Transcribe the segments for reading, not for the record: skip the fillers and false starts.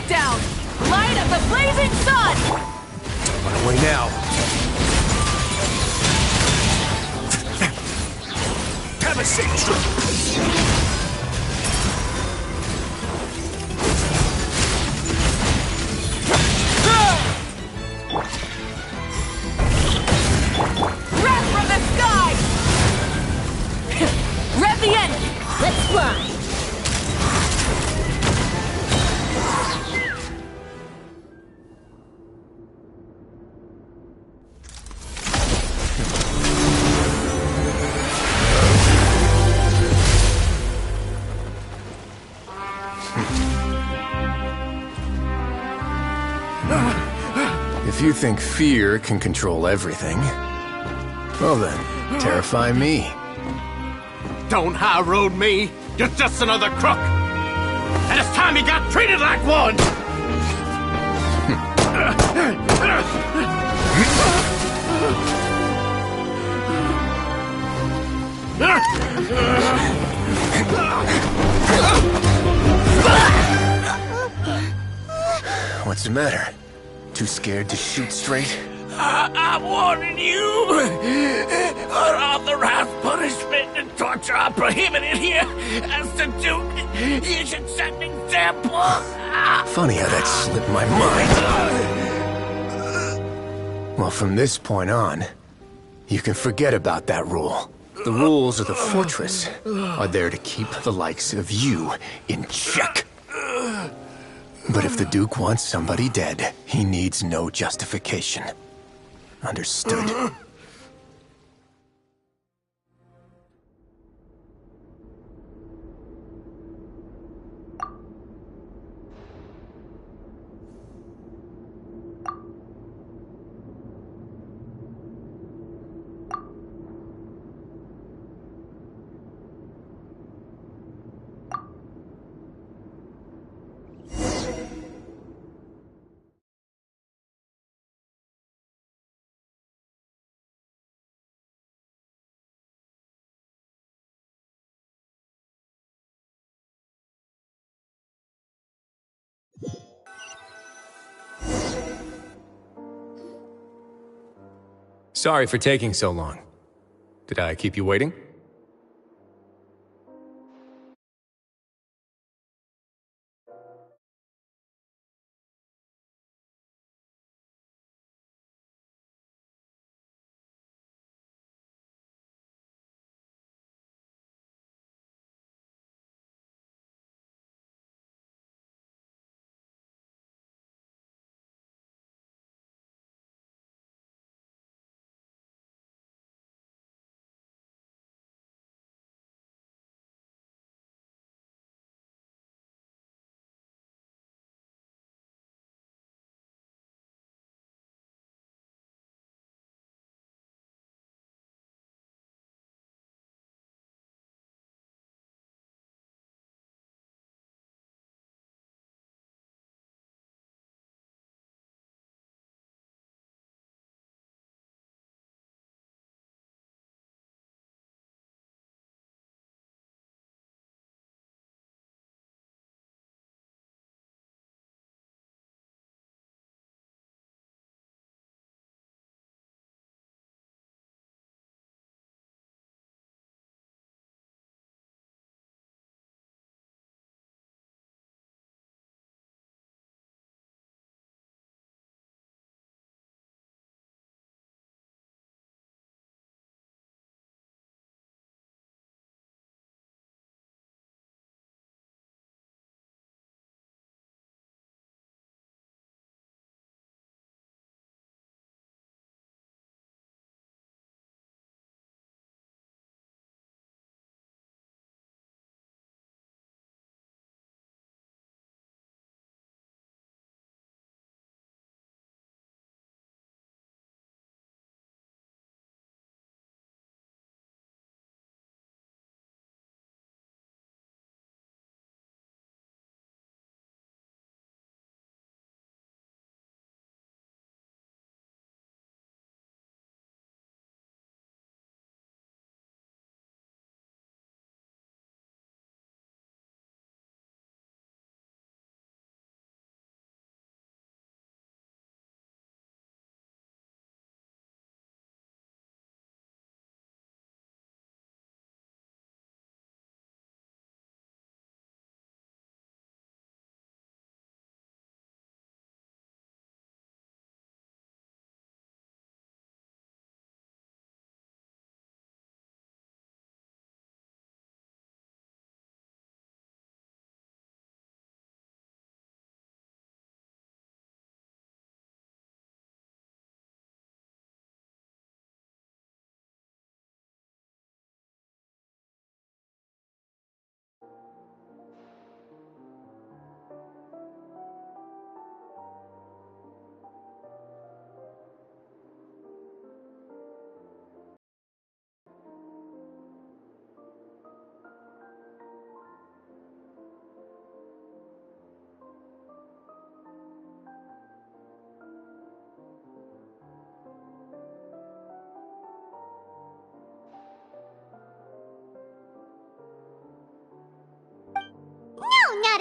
it down! Light of the blazing sun! On our way now. Have a safe trip! Wrath from the sky! Rev the engine! Let's fly! If you think fear can control everything, well then, terrify me. Don't high road me. You're just another crook. And it's time you got treated like one. What's the matter? Too scared to shoot straight? I'm warning you. Unauthorized punishment and torture are prohibited here. As the Duke, you should set an example. Funny how that slipped my mind. Well, from this point on, you can forget about that rule. The rules of the fortress are there to keep the likes of you in check. But if the Duke wants somebody dead, he needs no justification. Understood. Sorry for taking so long. Did I keep you waiting?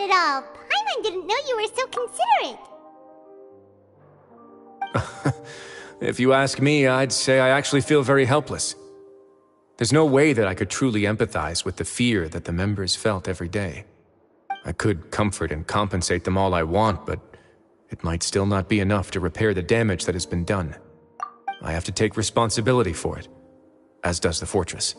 at all. Paimon didn't know you were so considerate. If you ask me, I'd say I actually feel very helpless. There's no way that I could truly empathize with the fear that the members felt every day. I could comfort and compensate them all I want, but it might still not be enough to repair the damage that has been done. I have to take responsibility for it, as does the fortress.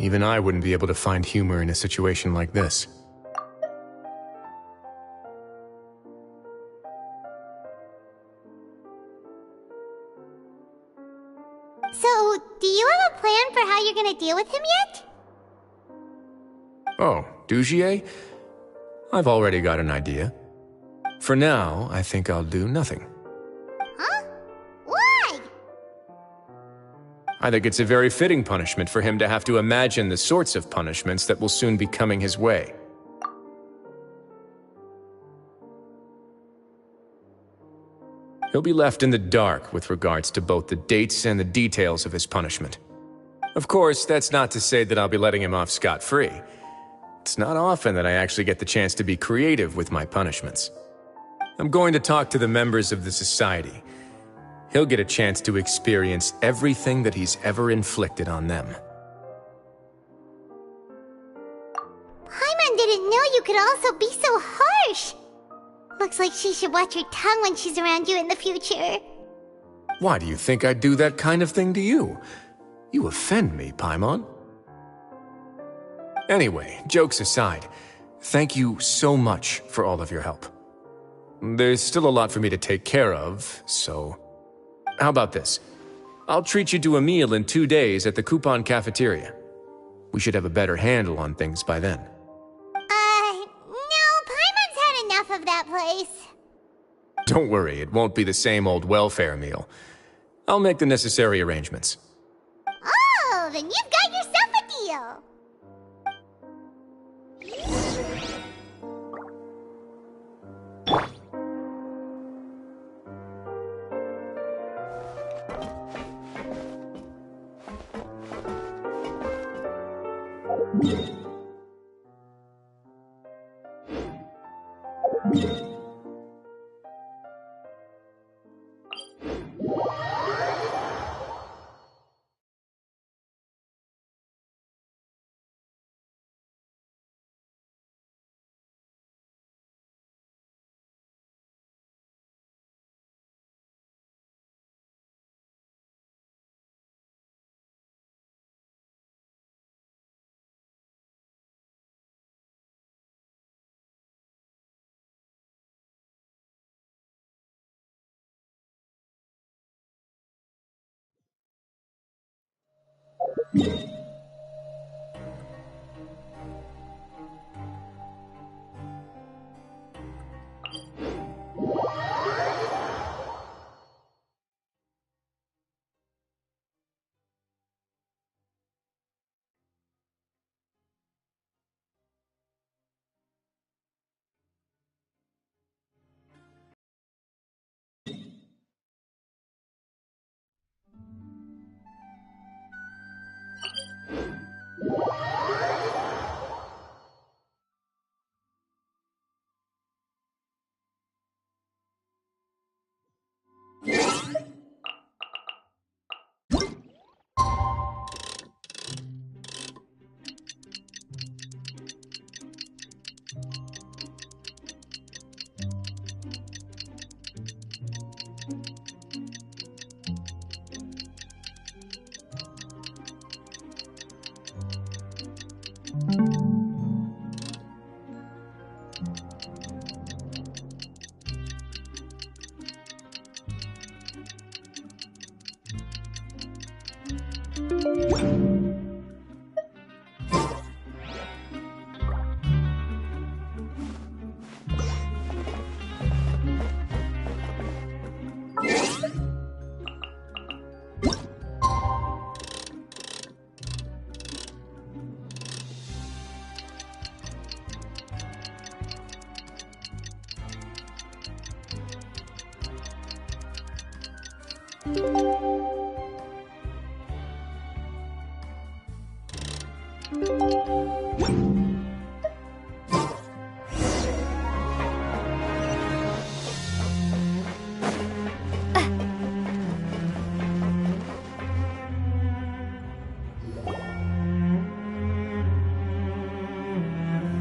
Even I wouldn't be able to find humor in a situation like this. So, do you have a plan for how you're gonna deal with him yet? Oh, Dugier? I've already got an idea. For now, I think I'll do nothing. Huh? Why? I think it's a very fitting punishment for him to have to imagine the sorts of punishments that will soon be coming his way. He'll be left in the dark with regards to both the dates and the details of his punishment. Of course, that's not to say that I'll be letting him off scot-free. It's not often that I actually get the chance to be creative with my punishments. I'm going to talk to the members of the society. He'll get a chance to experience everything that he's ever inflicted on them. Paimon didn't know you could also be so harsh. Looks like she should watch her tongue when she's around you in the future. Why do you think I'd do that kind of thing to you? You offend me, Paimon. Anyway, jokes aside, thank you so much for all of your help. There's still a lot for me to take care of, so... How about this? I'll treat you to a meal in 2 days at the Coupon Cafeteria. We should have a better handle on things by then. No, Paimon's had enough of that place. Don't worry, it won't be the same old welfare meal. I'll make the necessary arrangements. Oh, then you've got yourself a deal.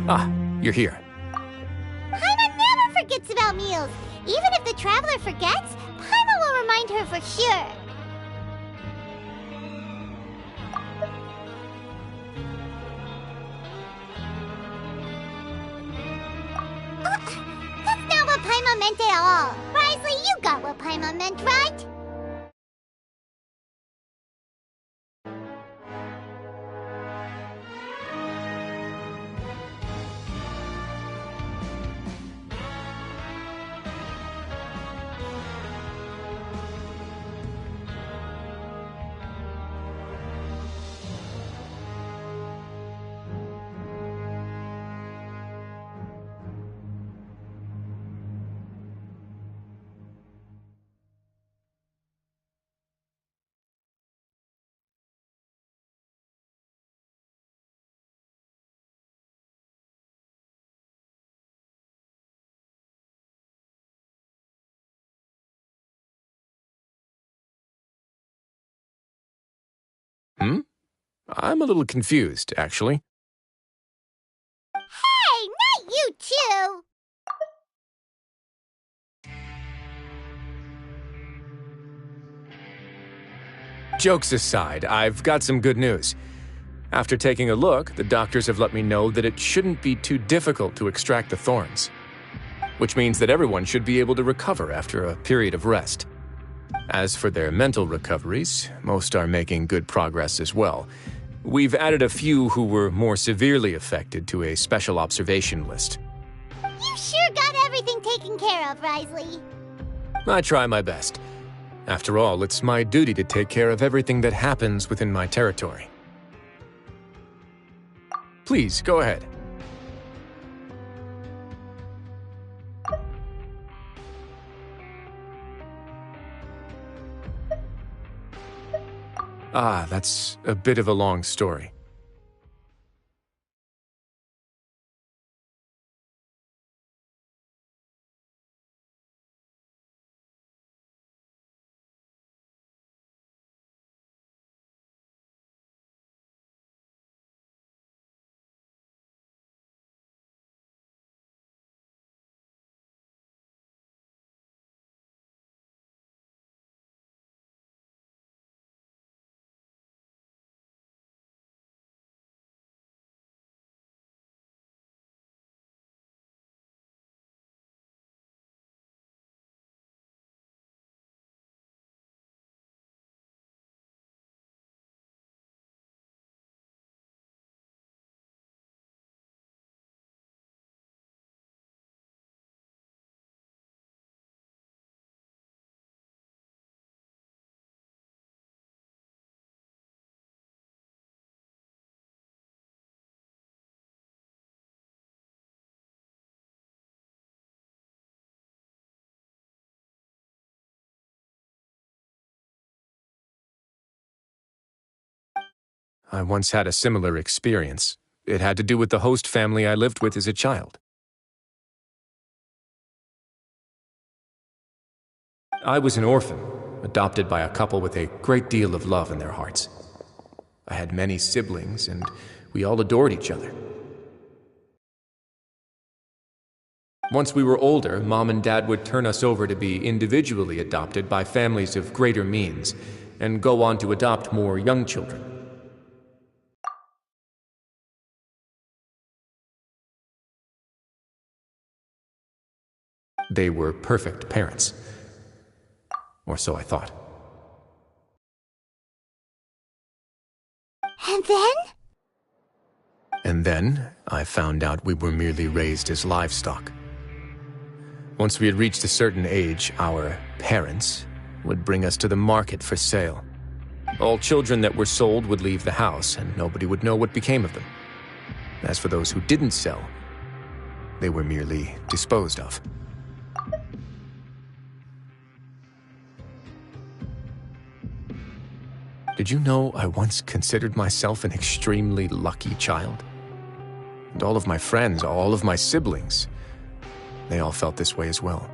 Ah, you're here. Paimon never forgets about meals. Even if the traveler forgets, Paimon will remind her for sure. That's not what Paimon meant at all. Risley, you got what Paimon meant, right? I'm a little confused, actually. Hey, not you too! Jokes aside, I've got some good news. After taking a look, the doctors have let me know that it shouldn't be too difficult to extract the thorns, which means that everyone should be able to recover after a period of rest. As for their mental recoveries, most are making good progress as well. We've added a few who were more severely affected to a special observation list. You sure got everything taken care of, Risley. I try my best. After all, it's my duty to take care of everything that happens within my territory. Please, go ahead. Ah, that's a bit of a long story. I once had a similar experience. It had to do with the host family I lived with as a child. I was an orphan, adopted by a couple with a great deal of love in their hearts. I had many siblings, and we all adored each other. Once we were older, Mom and Dad would turn us over to be individually adopted by families of greater means, and go on to adopt more young children. They were perfect parents. Or so I thought. And then? And then, I found out we were merely raised as livestock. Once we had reached a certain age, our parents would bring us to the market for sale. All children that were sold would leave the house, and nobody would know what became of them. As for those who didn't sell, they were merely disposed of. Did you know I once considered myself an extremely lucky child? And all of my friends, all of my siblings, they all felt this way as well.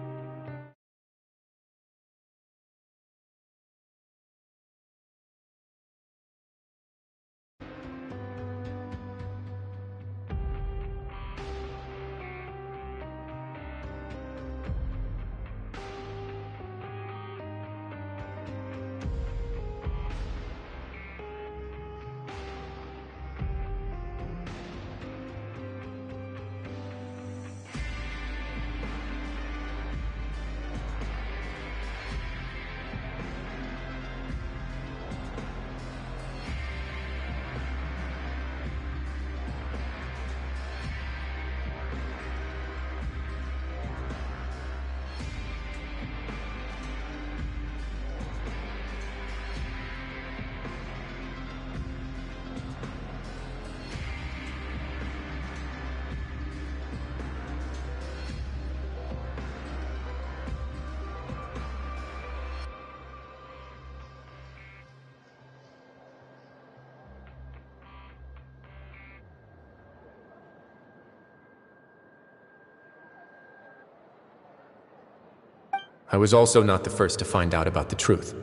I was also not the first to find out about the truth.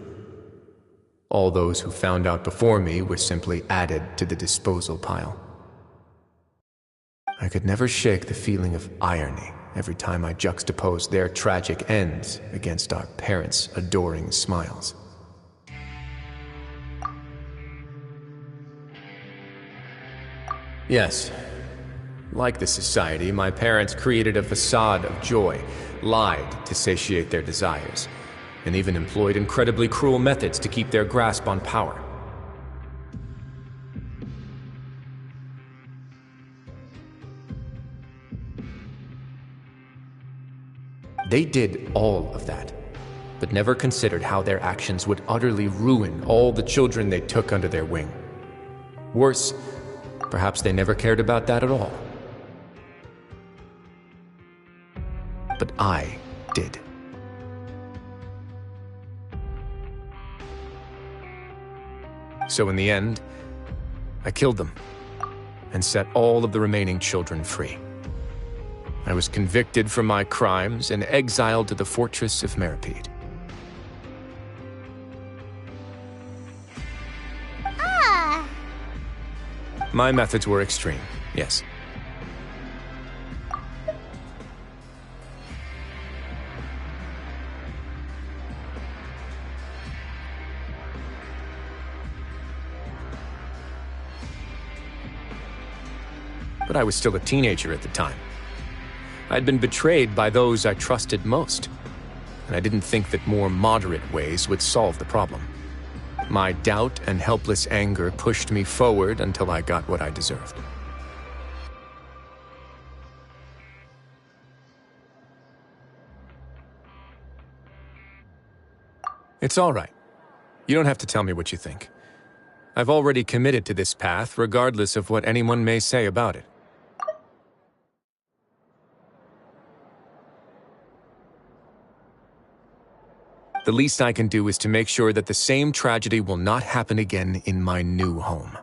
All those who found out before me were simply added to the disposal pile. I could never shake the feeling of irony every time I juxtaposed their tragic ends against our parents' adoring smiles. Yes, like the society, my parents created a facade of joy, lied to satiate their desires, and even employed incredibly cruel methods to keep their grasp on power. They did all of that, but never considered how their actions would utterly ruin all the children they took under their wing. Worse, perhaps they never cared about that at all. But I did. So in the end, I killed them and set all of the remaining children free. I was convicted for my crimes and exiled to the fortress of Meripede. Ah. My methods were extreme, yes. But I was still a teenager at the time. I'd been betrayed by those I trusted most, and I didn't think that more moderate ways would solve the problem. My doubt and helpless anger pushed me forward until I got what I deserved. It's all right. You don't have to tell me what you think. I've already committed to this path, regardless of what anyone may say about it. The least I can do is to make sure that the same tragedy will not happen again in my new home.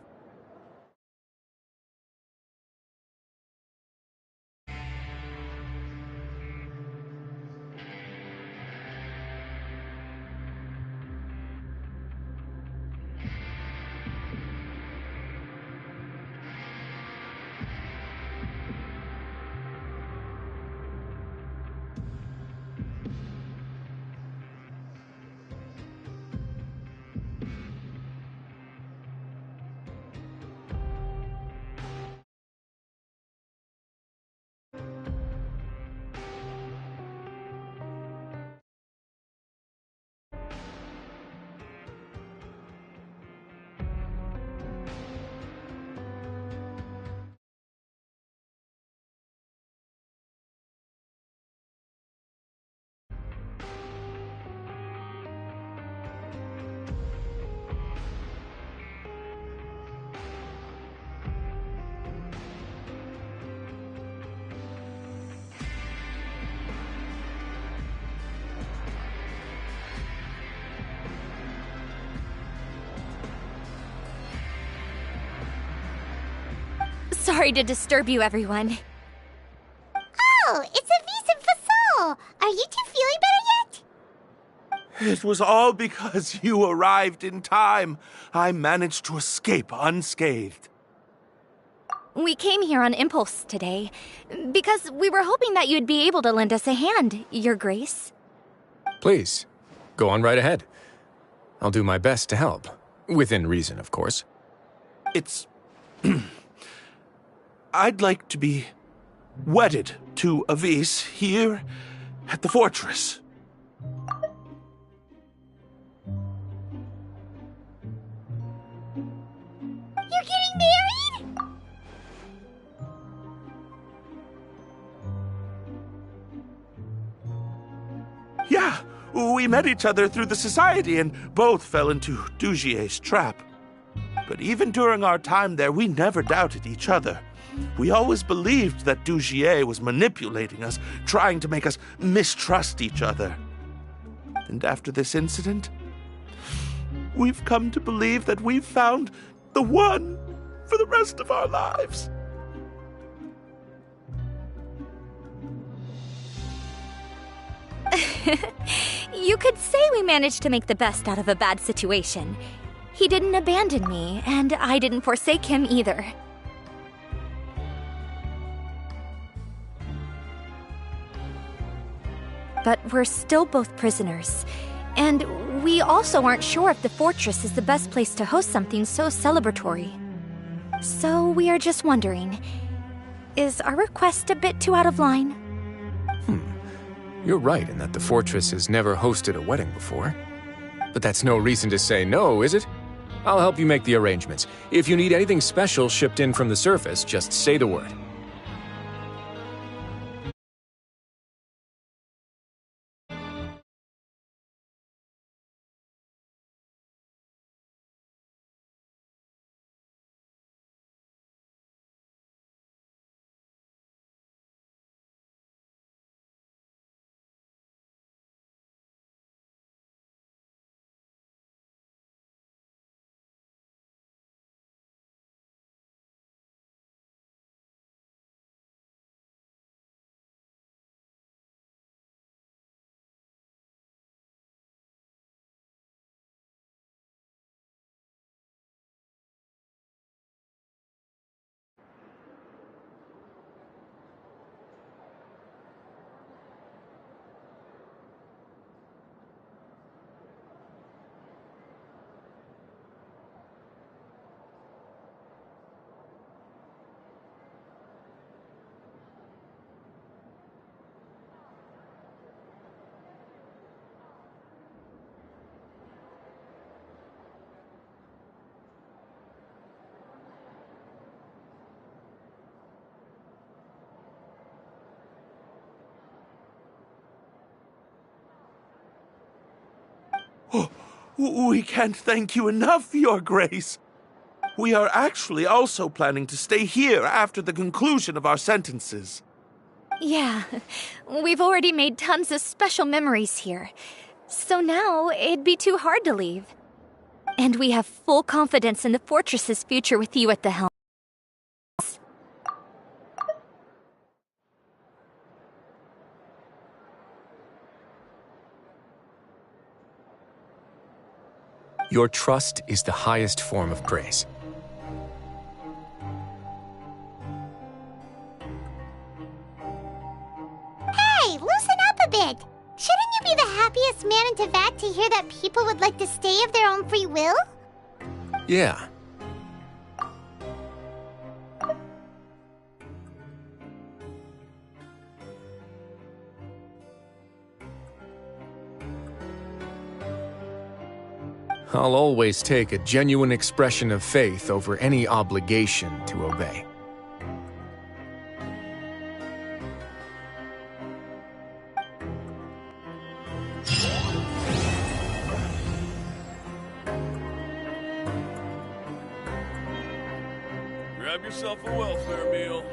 Sorry to disturb you, everyone. Oh, it's a vis and fasol. Are you two feeling better yet? It was all because you arrived in time. I managed to escape unscathed. We came here on impulse today, because we were hoping that you'd be able to lend us a hand, Your Grace. Please, go on right ahead. I'll do my best to help. Within reason, of course. It's... I'd like to be wedded to Avis here at the fortress. You're getting married? Yeah, we met each other through the society and both fell into Dugier's trap. But even during our time there, we never doubted each other. We always believed that Dugier was manipulating us, trying to make us mistrust each other. And after this incident, we've come to believe that we've found the one for the rest of our lives. You could say we managed to make the best out of a bad situation. He didn't abandon me, and I didn't forsake him either. But we're still both prisoners. And we also aren't sure if the fortress is the best place to host something so celebratory. So we are just wondering, is our request a bit too out of line? You're right in that the fortress has never hosted a wedding before. But that's no reason to say no, is it? I'll help you make the arrangements. If you need anything special shipped in from the surface, just say the word. We can't thank you enough, Your Grace. We are actually also planning to stay here after the conclusion of our sentences. Yeah, we've already made tons of special memories here. So now it'd be too hard to leave. And we have full confidence in the fortress's future with you at the helm. Your trust is the highest form of praise. Hey, loosen up a bit! Shouldn't you be the happiest man in Teyvat to hear that people would like to stay of their own free will? Yeah. I'll always take a genuine expression of faith over any obligation to obey. Grab yourself a welfare meal.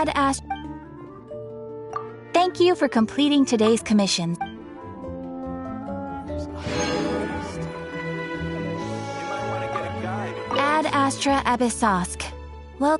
Ad Ast... Thank you for completing today's commissions. Ad Astra Abyssosk. Well...